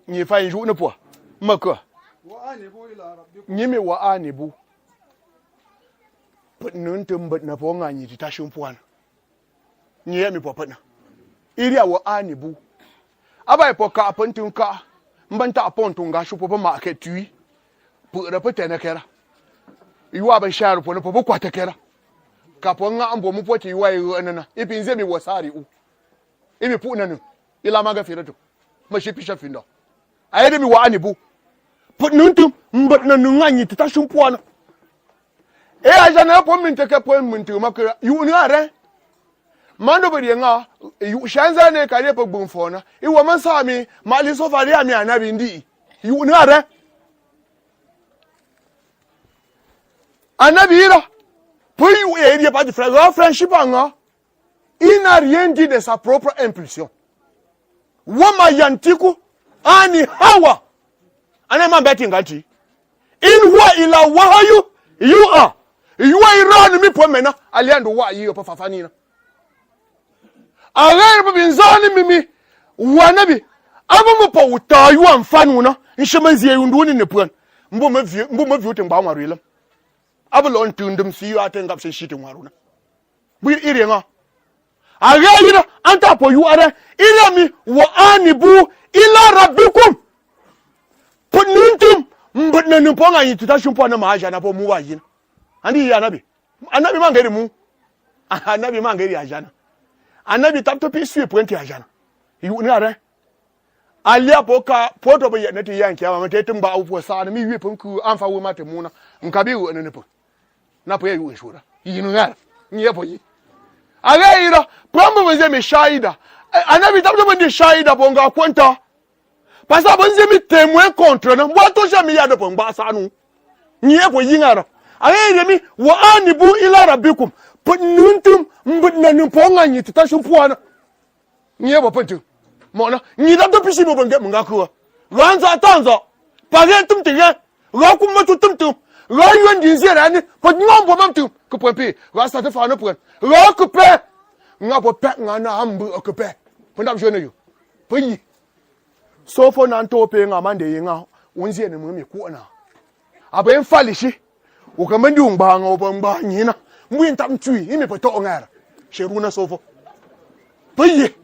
Ni fa yu ne po maka ni me wa anibu putnun tumbat na po nga ni tashin puan ni ya mi po patna iriya wa anibu abai po ka pantun ka mbanta apontun ga shu po ma ke tui pu ra pete na kera iwa ban sharu po na po kwata kera ka po nga ambo mu po ti wa yi anana ipinze mi wasari u imi pu nanu ila maga firatu mashi pisha findo ayede mi wa anibu putnuntum mbat na nunganyi titashun puana ajana po minteke po mintu makira yu ni are mando bodi nga yu shanza ne kare po gbunfona iwo man sami mali so fari ami anabi ndi yu ni are anabi ira po yu eri pas de friendship anga il n'a rien dit de sa propre impulsion wama yantiku ani hawa anema betting ngati in huwa ila wahayu you are you are iran mi po mena aliando wa yi po fafanina agere po binzani mimi wanabi abumu po utayu amfanu na nshemanzi yunduni ne puan mbo ma vi otin ba nwaru ilam abulo ntundum si yu atenga pse shiti nwaruna bu ire nga agere anta po yu are ilami wa anibu ila rabbikum pununtum mbutna nuponga yitutashumpo na mahaja na po muwa yina andi anabi mangeri mu anabi mangeri ajana anabi tapto pisu pointi ajana yu ni are alia poka poto bo yenati yanki ama tetum ba upo sana mi wi punku amfa wo mate muna nkabi wo ne po na po yu nshura yinu ngara nyepo yi agaira pambo benze me shaida anabi tapto bo ndi shaida bonga kwanta pasa bonze mi témoin contre na mwa to jami ya de po ngba sanu nyepo yi ngara agaira mi wa anibu ila rabbikum pununtum mbudna numponga nyitashum puana nyepo pontu mona ni da to pisi bo bange mga ko ranza tanza pare tum tiga ra kuma tu tum tum ra yuen din zera ni po ngombo mam tum ko pompe ra sa te fa no pren ra ko pe nga po pe nga na ambu ko pe pondam jone yo po yi so fo nan to pe nga mande yinga wonzie ne mu mi ko na aben falishi o ka mandi ungba nga o ngba nyina mu ntam tui imi po to ngara sheruna so fo po yi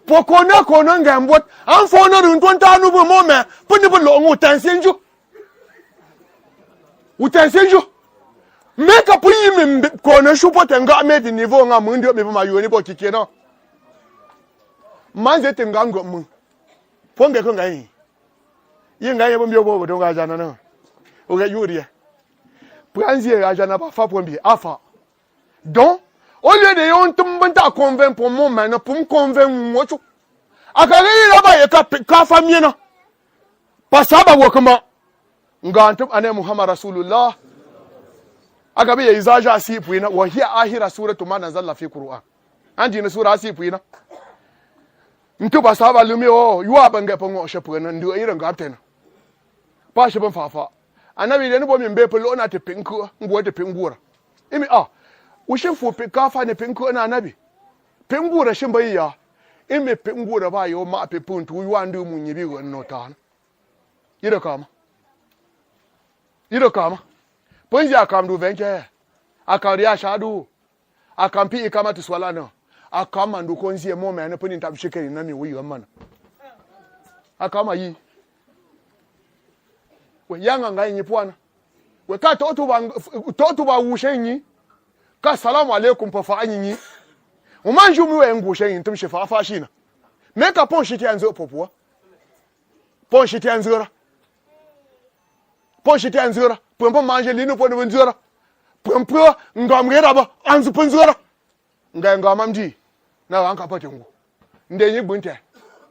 pokona kono ngambot an fono run tanu bo mome puni bo lo utansenju meka puyi mi kono shupo tenga medi niveau nga mundi obi ma yoni bo kikena manze tenga ngo mu ponge ko ngai yinga yebo mbyo bo donga jana na oga yuria pranzi ya jana ba fa pombi afa donc au lieu de yon tumbanta convaincre pour mon maintenant pour me convaincre moi tu akari là-bas et ka famille na pasaba wakama ngantum ane muhammad rasulullah akabi ya izaja asipuina wa hiya ahira suratu man nazala fi qur'an andi na sura asipuina ntu pasaba lumi o yuwa bange pongo shepuna ndu ira ngaptena pa shepan fafa anabi de bo mi mbe pelo na te pinku ngbo te pingura imi ushin fu kafa ne pinku na nabi pingura shin bayya ime pingura ba yo ma pe puntu yuandu munyi bi wonno tan ida kama ponji akam du venke akari ashadu akampi kama tiswalana akama ndu konzi mo me na poni tabshikeri na mi wi mana akama yi we yanga ngai nyipwana we ka to ba wushenyi ka salamu alaikum pa fa anyinyi o manju mi we ngushe yin tum shefa fa shina me ka pon shiti anzo popua pon shiti anzura pompo manje linu pon wenzura pompo ngamgera ba anzu ponzura ngam mdi na wanka patengu ndenyi bunte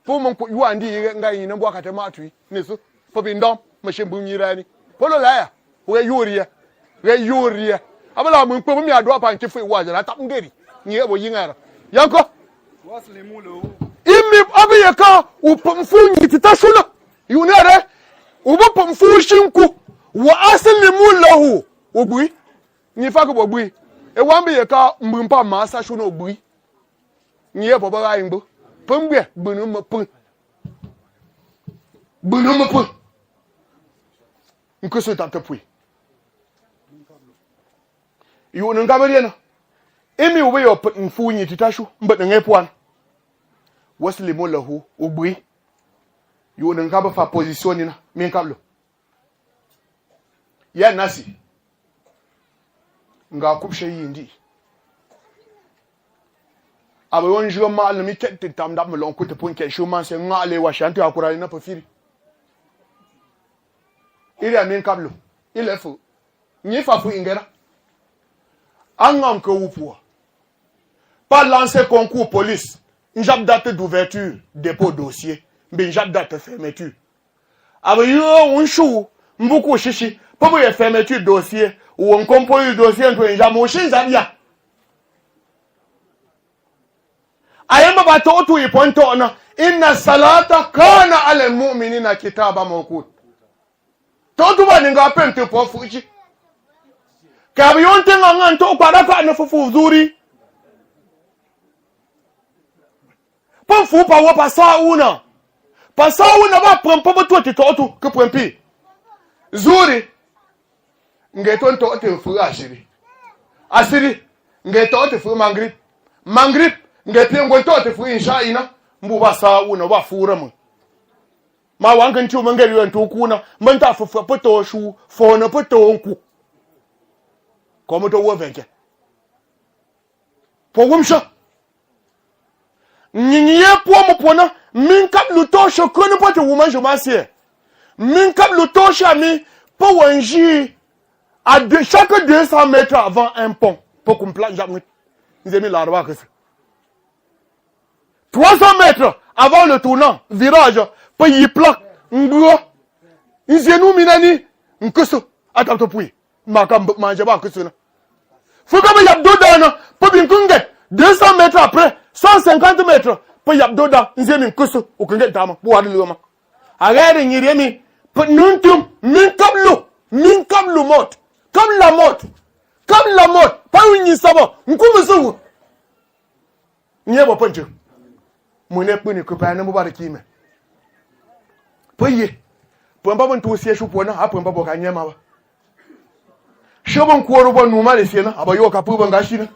fu mun ku yuwa ndi ngai na bwa ka ta matui ne su fo bi ndom ma shin bu nyirani polo la ya we yuria abala mun ko mi ado pa nke fu wa jara ta ngeri ni ebo yingara yanko waslimu lahu imi abiye ka upamfu nyitita shuna yunere ubo pamfu shinku wa aslimu lahu ogui ni fa ko ogui e wan biye ka mbimpa ma sa shuna ogui ni ebo ba ga ngbo pembe gbunu mo pun nkuso ta tapui yu nun kamar yana imi ube yo mfu nyitita shu mba nge pwan waslimu lahu ogui yu nun ka ba fa position na min kablo ya nasi nga kubshe yindi aba yon jio ma almi kette tam dam lon ko te pon ke chuma se ngale wa shanti akura na pofiri ile amin kablo ile fu ni fa fu ingera angam ko wupo pas lancer concours police njab date d'ouverture dépôt dossier bin njab date fermeture aba yo unshu mbuku shishi pobo ye fermeture dossier ou on compose dossier nto njam o shin zabia ayamba batoto iponto na inna salata kana ala almu'minina kitaba mawqut toto ba ninga pente po fuji ka bi yonte ngan to kwada ka na fufu zuri pon fu pa wa pasauna ba prempo boto toto ke prempi zuri ngeto to te fu asiri ngeto te fu mangrib ngepie ngwento te fu insha ina mbu basa una ba fura mu ma wankan tu mangari wan to kuna man ta fu poto shu fo na poto nku ko to wo venke po wumsha nyinye po mo pona min kap luto sho kono poto woman je masie min kap luto sha mi po wanji à chaque 200 mètres avant un pont pour qu'on plante jamais ils aiment la roi que 300 mètres avant le tournant, virage, pour y plaque, n'gro, n'zénou minani, n'kusu, attends to puis, ma kambo manje ba kusu na. Faut comme yabdo dana, pour bien kunge, 200 mètres après, 150 mètres, pour yabdo da, n'zémi n'kusu, ou kunge tama, pour aller le ma. Arrête n'yiremi, pour nuntum, min kablu mot, comme la mot, pas une nisaba, n'kumusu. N'yebo poncho. Mune puni kupa na mubara kime poye pomba bon to sie shupo na apomba boka nyama ba shobon kuoro bon numa le siena abayo ka puba ngashi na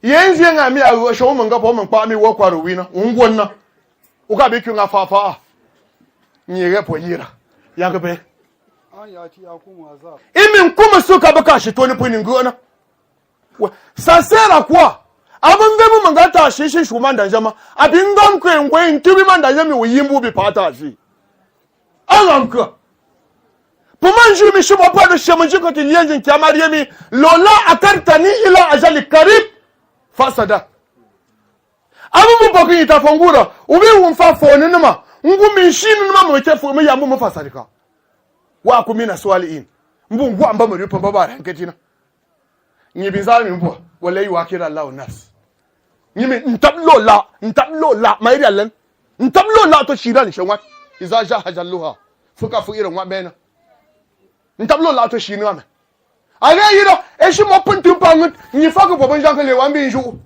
yenzi nga mi a showo manga po mpa mi wo kwaro wi na ngwon na uka be kyu nga fa nyere poyira yango be aya ti akumu azab imi nkuma suka baka shi to ni puni ngona ça sert à quoi abin gamu mangata shi shuman da jama abin gam kwen ntibi man da jami yimbu bi pata shi alanka puman jimi shi mo pa do shema jiko ti lienjin kyamari yemi lola akartani ila ajali karib fasada abu mu bokin ita fangura ubi wumfa foni nima ngumi shinu nima mo te fo me yambu mo fasarika wa kumina swali in mbu ngwa amba mo ripo baba ranketina nyibizali mbo wala yi wakira Allah nas nyimi ntablo la mairi allen ntablo la to shiran shenwa iza jahajalluha fuka fu irin wa bena ntablo la to shinu ame aga yiro eshi mo puntu pangut nyi fago bo banjan kale wa mbin ju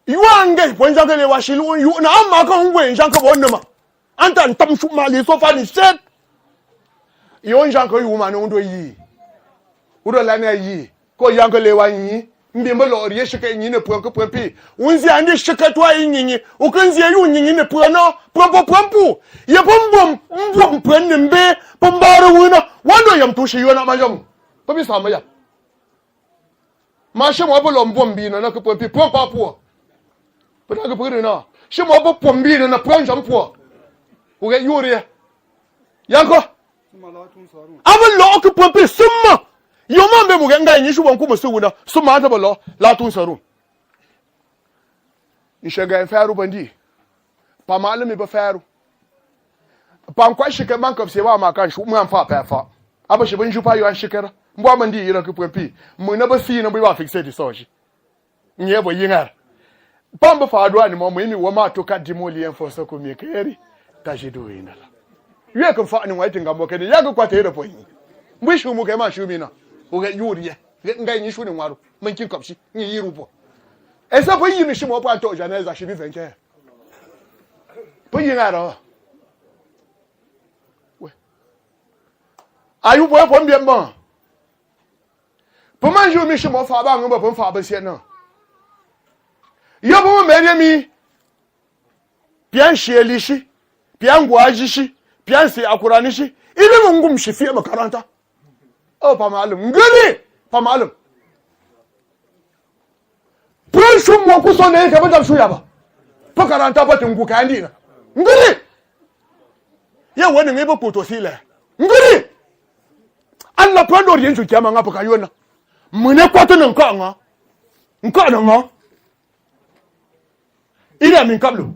yuange banjan kale wa shilu yu na amma kan ngwe njan ka bonna ma anta ntam shu ma le so fa ni set yo njan ko yu ma no ndo yi uro la na yi ko yankale wa yi mbimbo lo rie shike nyi ne pon ko pompi unzi andi shike to ayi nyi ukanzi yu nyi ne pon no pompu ye bom pon ne mbe pombaro wuna wando yam to shi yona majam to bi sama ya ma she mo bo mbom bi na ko pompi pon pa po po da ko pere na she mo bo pombi na pon jam po u ge yuri yanko abon lo ko pompi summa yo mambe mu ganga yin shuban ku musu wuna su ma ta ballo la tun saru Nshega faru bandi. Pa malami ba faru. Pa kwa shike man kap se wa ma kan shu mu fa pa fa. Aba shi ban jupa yo an shikara. Mbo mandi yira ku pempi. Mu na ba fi na ba fixe di soji. Nye bo yingar. Pamba fa do ani mo mu ni wo ma to ka dimoli en fo so ko mi keri. Ta jido ina la. Yue kan fa ni wa tinga mo kedi ya ko kwata yira po yin. Mbo shu mu ke ma shu mi na. O ga yuri ye. Ngai ni shu ni waru. Man kin kapshi. Ni yiru po. Esa po yi mi shi mo pa to janeza shi bi venke. Po yingara. Ayu boy pon bien bon. Pour manger mi shi mo fa ba ngba pon fa ba sie na. Yo bo me mi. Pian sheli shi, pian gwaji shi, pian se akurani shi. Ile mo ngum shi fi makaranta. Oh pa malum. Ngani pa malum. Pran shu mo ku so ne ke ba shu ya ba. Pa karanta ba tungu ka ndi na. Ngani. Ya wani ngebe ko to sile. Ngani. Allah pando rien su kiama ngapo kayona. Mune kwato nka nga. Nka nga. Ila min kablo.